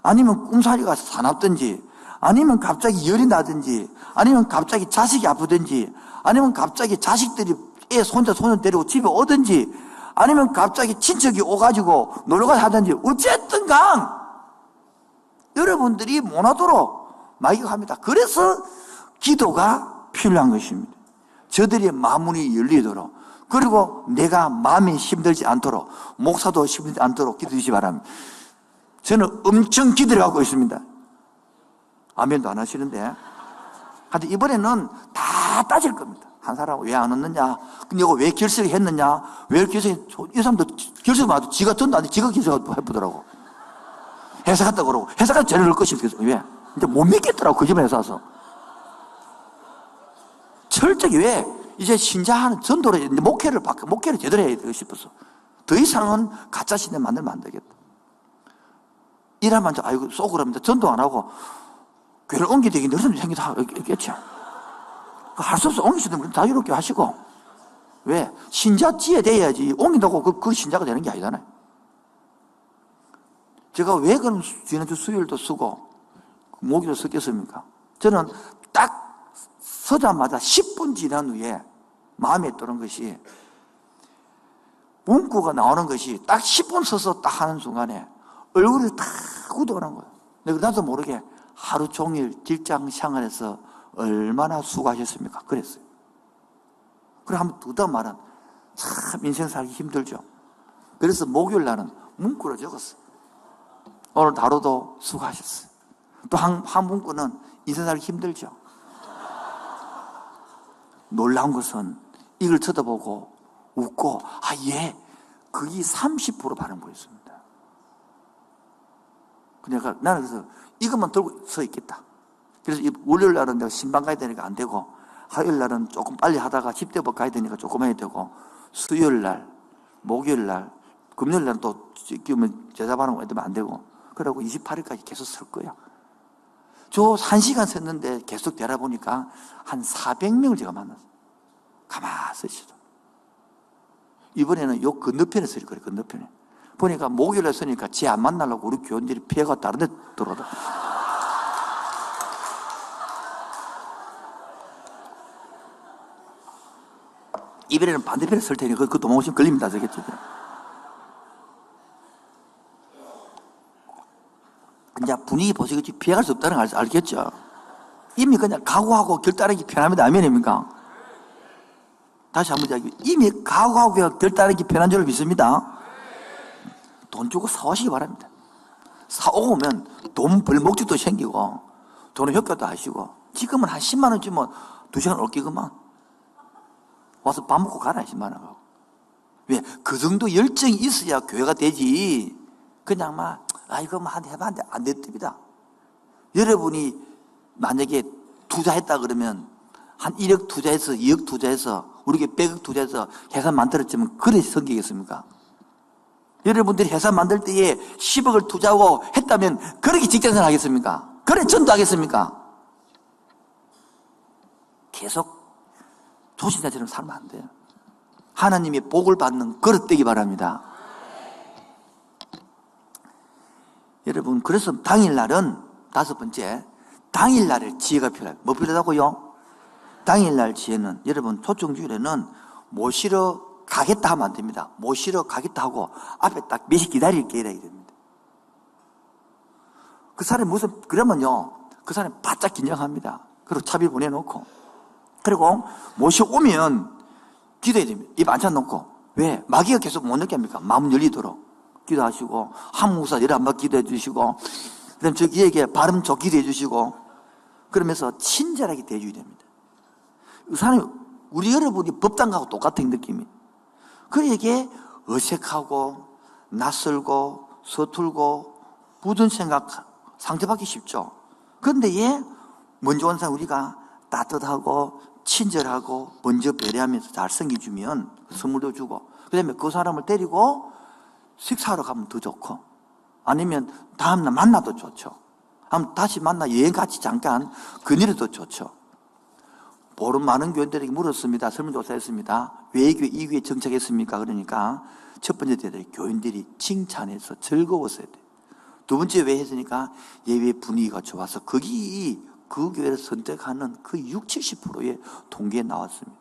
Speaker 1: 아니면 꿈사리가 사납든지, 아니면 갑자기 열이 나든지, 아니면 갑자기 자식이 아프든지, 아니면 갑자기 자식들이 애 손자 손녀 데리고 집에 오든지, 아니면 갑자기 친척이 오가지고 놀러가 하든지, 어쨌든 간 여러분들이 못 하도록 마귀가 합니다. 그래서 기도가 필요한 것입니다. 저들의 마음이 열리도록, 그리고 내가 마음이 힘들지 않도록, 목사도 힘들지 않도록 기도해 주시기 바랍니다. 저는 엄청 기도를 하고 있습니다. 아멘도 안 하시는데. 하여튼 이번에는 다 따질 겁니다. 한 사람 왜 안 왔느냐? 근데 이거 왜 결석했느냐? 왜 결석이, 이 사람도 결석마도 지가 전도 안 돼. 지가 결석을 해보더라고. 회사 갔다 그러고. 회사 가서 죄를 넣을 것입니다. 왜? 근데 못 믿겠더라고. 그 집에 회사 와서. 철저히 왜? 이제 신자하는 전도를, 목회를 제대로 해야 되고 싶어서. 더 이상은 가짜 신자 만들면 안 되겠다. 일하면 아이고 쏘고 그럽니다. 전도 안 하고 교회를 옮기되기 늘어서 생기다 있겠죠. 할 수 없어. 옮기시면 자유롭게 하시고. 왜? 신자지에 돼야지. 옮긴다고 그 신자가 되는 게 아니잖아요. 제가 왜 그럼 지난주 수요일도 쓰고 목요일도 썼겠습니까? 저는 딱 서자마자 10분 지난 후에 마음에 드는 것이, 문구가 나오는 것이 딱 10분 서서 딱 하는 순간에 얼굴이 딱 굳어오는 거예요. 내가 나도 모르게 하루 종일 직장 생활에서 얼마나 수고하셨습니까? 그랬어요. 그래 한번 두다 말은 참 인생 살기 힘들죠. 그래서 목요일 날은 문구로 적었어요. 오늘 하루도 수고하셨어요. 또 한 문구는 인생 살기 힘들죠. 놀라운 것은 이걸 쳐다보고 웃고, 예, 그게 30% 반응 보였습니다. 그러니까 나는 그래서 이것만 들고 서 있겠다. 그래서 월요일 날은 내가 신방 가야 되니까 안 되고, 화요일 날은 조금 빨리 하다가 집대법 가야 되니까 조금 해야 되고, 수요일 날, 목요일 날, 금요일 날은 또 제자반응 해야 되면 안 되고, 그러고 28일까지 계속 설 거야. 저 1시간 섰는데 계속 되라 보니까 한 400명을 제가 만났어요. 가만히 서시죠. 이번에는 요 건너편에 서릴 거예요. 건너편에. 보니까 목요일에 서니까 쟤 안 만나려고 우리 교원들이 피해가 다른 데 들어오더라. 이번에는 반대편에 설 테니 그 도망오시면 걸립니다. 저겠죠. 이제 분위기 보시겠지. 피해갈 수 없다는 걸 알겠죠. 이미 그냥 각오하고 결단하기 편합니다. 아멘입니까? 다시 한번 이야기. 이미 각오하고 결단하기 편한 줄을 믿습니다. 돈 주고 사오시기 바랍니다. 사오면 돈 벌 목적도 생기고 돈의 효과도 하시고, 지금은 한 10만 원 주면 2시간 올기구만. 와서 밥 먹고 가라 10만 원 하고. 왜? 그 정도 열정이 있어야 교회가 되지. 그냥 이거 해봐 안 됩니다. 여러분이 만약에 투자했다 그러면 한 1억 투자해서 2억 투자해서 우리가 100억 투자해서 회사 만들었지만 그래 성기겠습니까? 여러분들이 회사 만들 때에 10억을 투자하고 했다면 그렇게 직장생활 하겠습니까? 그래 전도하겠습니까? 계속 조신자처럼 살면 안 돼요. 하나님의 복을 받는 그릇 되기 바랍니다. 여러분, 그래서 당일날은, 5번째, 당일날에 지혜가 필요해요. 뭐 필요하다고요? 당일날 지혜는, 여러분, 초청주일에는 모시러 가겠다 하면 안 됩니다. 모시러 가겠다 하고 앞에 딱 몇시 기다릴게 이래야 됩니다. 그 사람이 그러면요, 그 사람이 바짝 긴장합니다. 그리고 차비 보내놓고, 그리고 모셔오면 기도해야 됩니다. 입 안찬 놓고. 왜? 마귀가 계속 못 느끼게 합니까? 마음 열리도록 기도하시고, 한 목사 열 한번 기도해 주시고, 그 다음에 저기에게 발음 좋게 기도해 주시고, 그러면서 친절하게 대해줘야 됩니다. 그 사람이, 우리 여러분이 법당하고 똑같은 느낌이. 그에게 어색하고, 낯설고, 서툴고, 부든 생각 상대받기 쉽죠. 그런데 얘, 먼저 온 사람 우리가 따뜻하고, 친절하고, 먼저 배려하면서 잘 섬겨주면 선물도 주고, 그 다음에 그 사람을 데리고 식사하러 가면 더 좋고, 아니면 다음날 만나도 좋죠. 한번 다시 만나 여행 같이 잠깐 거니려도 좋죠. 모르는 많은 교인들에게 물었습니다. 설문조사했습니다. 왜 이 교회, 이 교회 정착했습니까? 그러니까 첫 번째 대답이 교인들이 칭찬해서 즐거웠어야 돼. 두 번째 왜 했으니까 예배 분위기가 좋아서 거기 그 교회를 선택하는 그 60, 70%의 통계에 나왔습니다.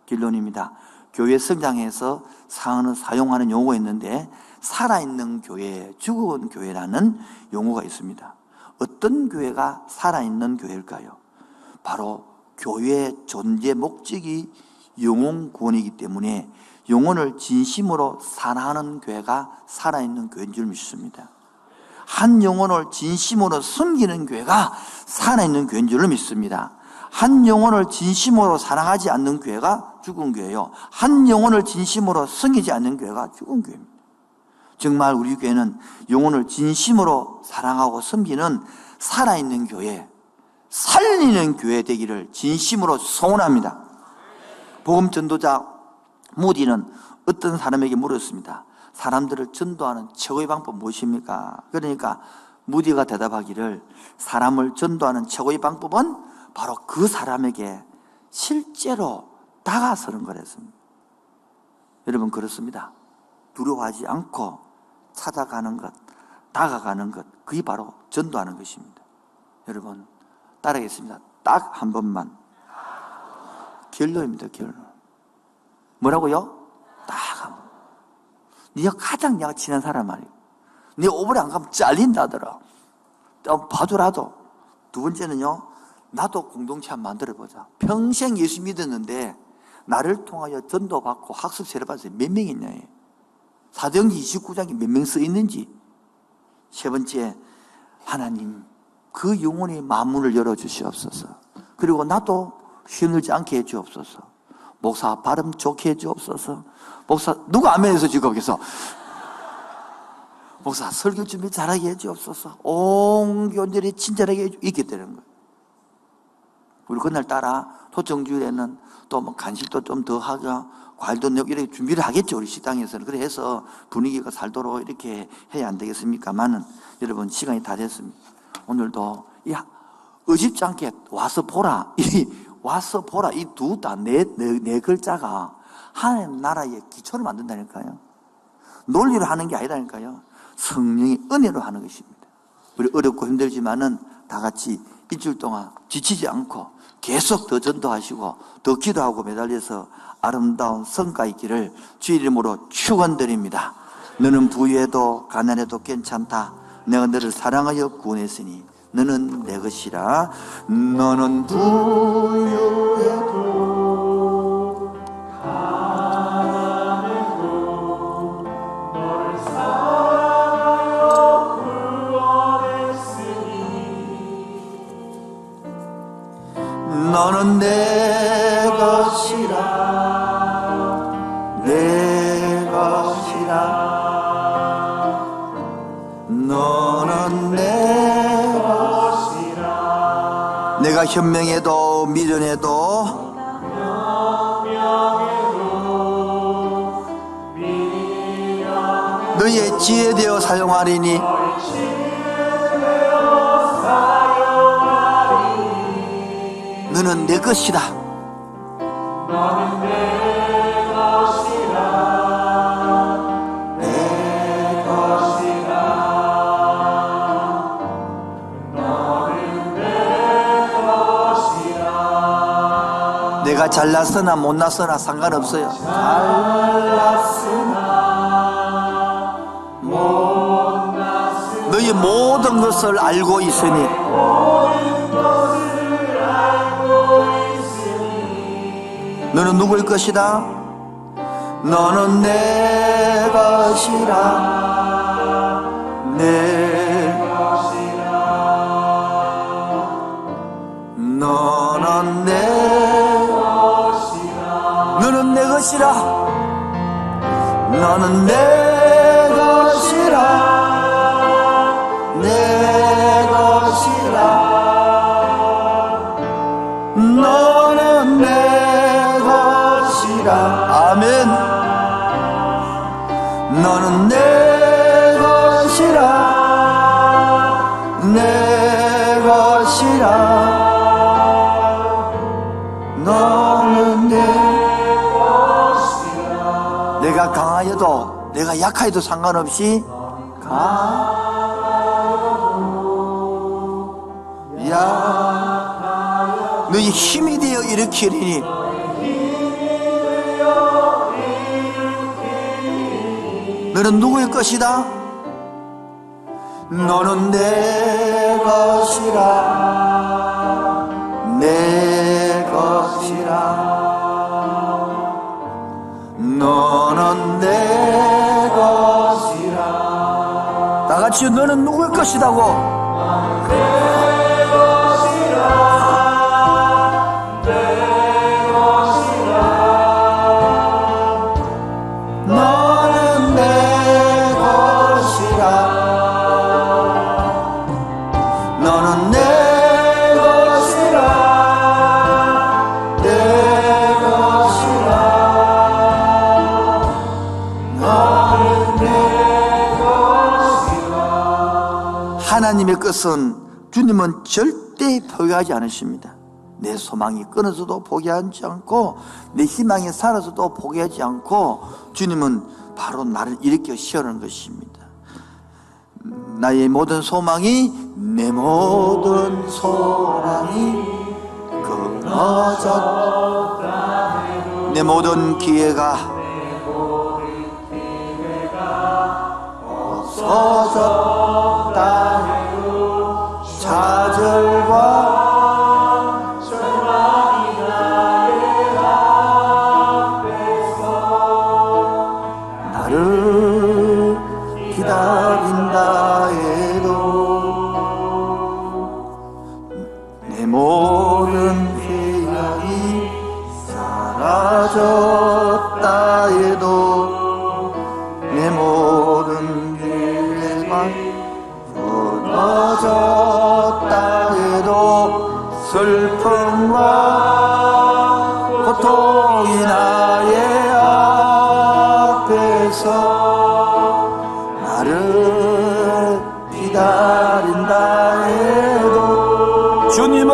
Speaker 1: 결론입니다. 교회 성장해서 사용하는 용어가 있는데 살아있는 교회, 죽은 교회라는 용어가 있습니다. 어떤 교회가 살아있는 교회일까요? 바로 교회의 존재 목적이 영혼 구원이기 때문에 영혼을 진심으로 사랑하는 교회가 살아있는 교회인 줄 믿습니다. 한 영혼을 진심으로 섬기는 교회가 살아있는 교회인 줄 믿습니다. 한 영혼을 진심으로 사랑하지 않는 교회가 죽은 교회요, 한 영혼을 진심으로 섬기지 않는 교회가 죽은 교회입니다. 정말 우리 교회는 영혼을 진심으로 사랑하고 섬기는 살아있는 교회, 살리는 교회 되기를 진심으로 소원합니다. 복음 전도자 무디는 어떤 사람에게 물었습니다. 사람들을 전도하는 최고의 방법 무엇입니까? 그러니까 무디가 대답하기를 사람을 전도하는 최고의 방법은 바로 그 사람에게 실제로 다가서는 거랬습니다. 여러분 그렇습니다. 두려워하지 않고 찾아가는 것, 다가가는 것, 그게 바로 전도하는 것입니다. 여러분 따라하겠습니다. 딱 한 번만. 결론입니다. 결론. 뭐라고요? 딱 한 번. 네가 가장 내가 친한 사람 말이에요. 네 오버를 안 가면 잘린다더라. 봐주라도. 두 번째는요, 나도 공동체 한번 만들어보자. 평생 예수 믿었는데 나를 통하여 전도받고 학습 세례받아서 몇 명 있냐. 사도행전 29장에 몇 명 써 있는지. 세 번째, 하나님 그 영혼의 마음문을 열어주시옵소서. 그리고 나도 힘들지 않게 해주옵소서. 목사 발음 좋게 해주옵소서. 목사 누가 아멘해서 지금 목사 설교 준비 잘하게 해주옵소서. 온 교인들이 친절하게 있게 되는 거예요. 우리 그날 따라 토정주일에는 또 뭐 간식도 좀 더 하고 과일도 내고 이렇게 준비를 하겠죠. 우리 식당에서는. 그래서 분위기가 살도록 이렇게 해야 안 되겠습니까만은 여러분 시간이 다 됐습니다. 오늘도 의심치 않게 와서 보라. 와서 보라. 이 두 네 글자가 하나님 나라의 기초를 만든다니까요. 논리로 하는 게 아니라니까요. 성령의 은혜로 하는 것입니다. 우리 어렵고 힘들지만은 다 같이 일주일 동안 지치지 않고 계속 더 전도하시고 더 기도하고 매달려서 아름다운 성과 있기를 주의 이름으로 축원드립니다. 너는 부유해도 가난해도 괜찮다. 내가 너를 사랑하여 구원했으니 너는 내 것이라. 너는 부유해도 가난해도 너를 사랑하여 구원했으니 너는 내 것이라. 내 것이라. 너는 내 것이라. 내가 현명해도 미련해도 너의 지혜 되어 사용하리니 너는 내 것이다. 너는 내 것이라. 내 것이라. 너는 내 것이라. 내가 잘났으나 못났으나 상관없어요. 잘났으나 못났으나 너의 모든 것을 알고 있으니 너는 누구일 것이다? 너는 내 것이라. 내 것이라. 너는 내 것이라. 너는 내 것이라. 너는 내 것이라. 내 것이라. 너는 내 것이라. 아멘. 너는 내 것이라. 내 것이라. 너는 내 것이라. 내가 강하여도 내가 약하여도 상관없이 너희 힘이 되어 일으키리니. 너는 누구의 것이다? 너는 내 것이라. 내 것이라. 너는 내 것이라. 다 같이 너는 누구의 것이다고? 하나님의 것은 주님은 절대 포기하지 않으십니다. 내 소망이 끊어져도 포기하지 않고 내 희망이 사라져도 포기하지 않고 주님은 바로 나를 일으켜 세우는 것입니다. 나의 모든 소망이 내 모든 소망이 끊어졌다. 내 모든 기회가 없어졌다. 좌절과 절망이 나의 앞에서 나를 기다린다 해도 내 모든 회양이 사라졌다 해도 내 모든 기회가 끊어졌다 해도 슬픔과 고통이 나의 앞에서 나를 기다린다 해도 주님은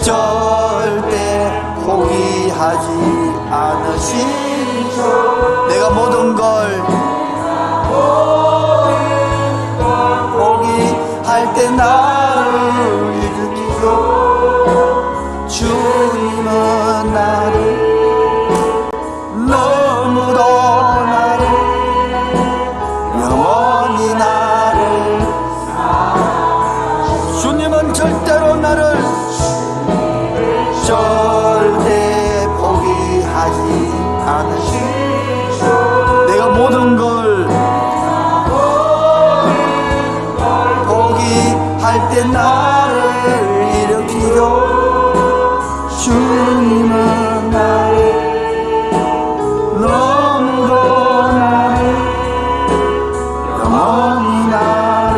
Speaker 1: 절대 포기하지 않으시죠. 내가 모든 걸 포기할 때 나를 일으키고 주님은 나를 너무도 나를 영원히 나를 주님은 절대로 나를 절대 포기하지 않으시죠. 내가 모든 걸 포기할 때 나를 일으키고 주님은 나를 너무도 나를 영원히 나를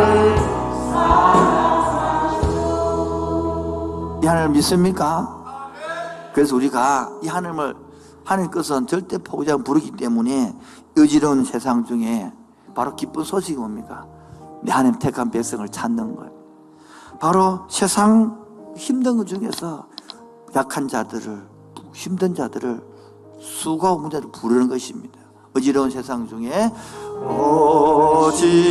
Speaker 1: 이 하나님을 믿습니까? 그래서 우리가 이 하나님을 하나님 것은 절대 포기하지 않고 부르기 때문에 어지러운 세상 중에 바로 기쁜 소식이 뭡니까? 내 하나님 택한 백성을 찾는 거예요. 바로 세상 힘든 것 중에서 약한 자들을, 힘든 자들을, 수고하고 문제를 부르는 것입니다. 어지러운 세상 중에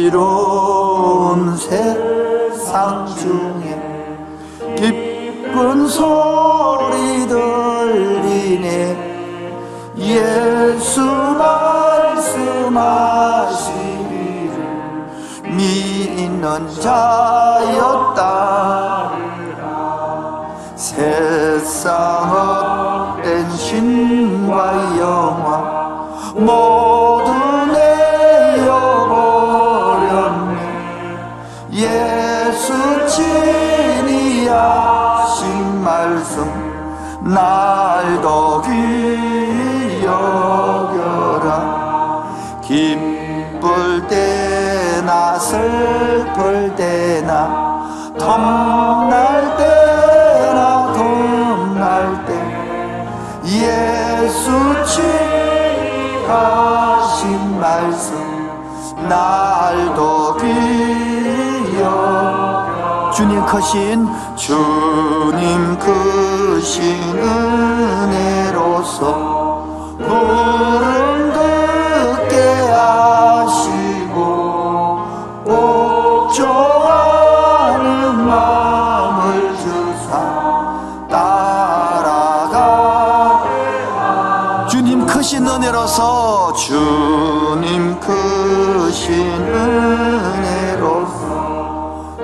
Speaker 1: 어지러운 세상 중에 기쁜 소리 들리네. 예수 말씀하시기를 믿는 자였다. 세상 헛된 신과 영화 모두 내어버렸네. 예수 친히 하신 말씀 날도 귀히 여겨라. 기쁠 때나 슬플 때나 덤날 때나 덤날 때 예수 친히 하신 말씀 날도 귀히 여겨라. 주님 크신 은혜로서 구름 듣게 하시고 옥조하는 마음을 주사 따라가 주님 크신 은혜로서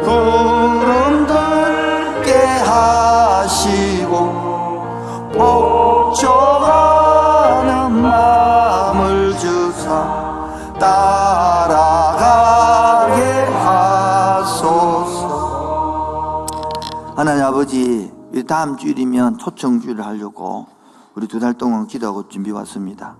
Speaker 1: 구름 듣게 하시고 복종하는 마음을 주사 따라가게 하소서. 하나님 아버지, 다음 주일이면 초청주일을 하려고 우리 2달 동안 기도하고 준비 왔습니다.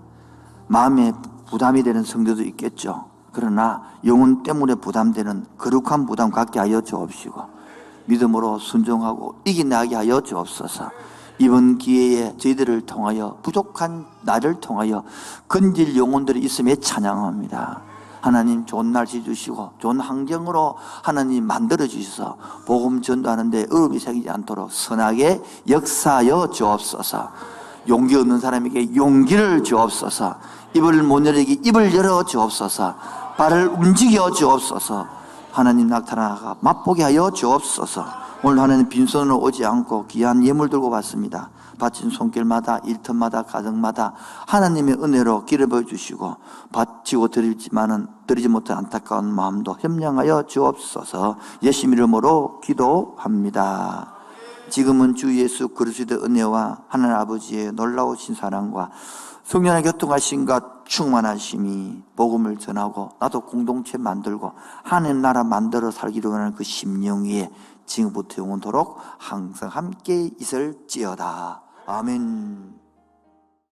Speaker 1: 마음에 부담이 되는 성도도 있겠죠. 그러나 영혼 때문에 부담되는 거룩한 부담 갖게 하여 주옵시고 믿음으로 순종하고 이겨나게 하여 주옵소서. 이번 기회에 저희들을 통하여 부족한 나를 통하여 건질 영혼들이 있음에 찬양합니다. 하나님 좋은 날씨 주시고 좋은 환경으로 하나님 만들어 주셔서 복음 전도하는데 어려움이 생기지 않도록 선하게 역사하여 주옵소서. 용기 없는 사람에게 용기를 주옵소서. 입을 못 열게 입을 열어 주옵소서. 발을 움직여 주옵소서. 하나님 나타나가 맛보게 하여 주옵소서. 오늘 하나님 빈손으로 오지 않고 귀한 예물 들고 왔습니다. 바친 손길마다 일터마다 가정마다 하나님의 은혜로 길을 보여주시고 바치고 드리지 못한 안타까운 마음도 협량하여 주옵소서. 예수 이름으로 기도합니다. 지금은 주 예수 그리스도의 은혜와 하나님 아버지의 놀라우신 사랑과 성령의 교통하심과 충만하심이 복음을 전하고 나도 공동체 만들고 하나님 나라 만들어 살기로 하는 그 심령 위에 지금부터 영원토록 항상 함께 있을지어다. 아멘.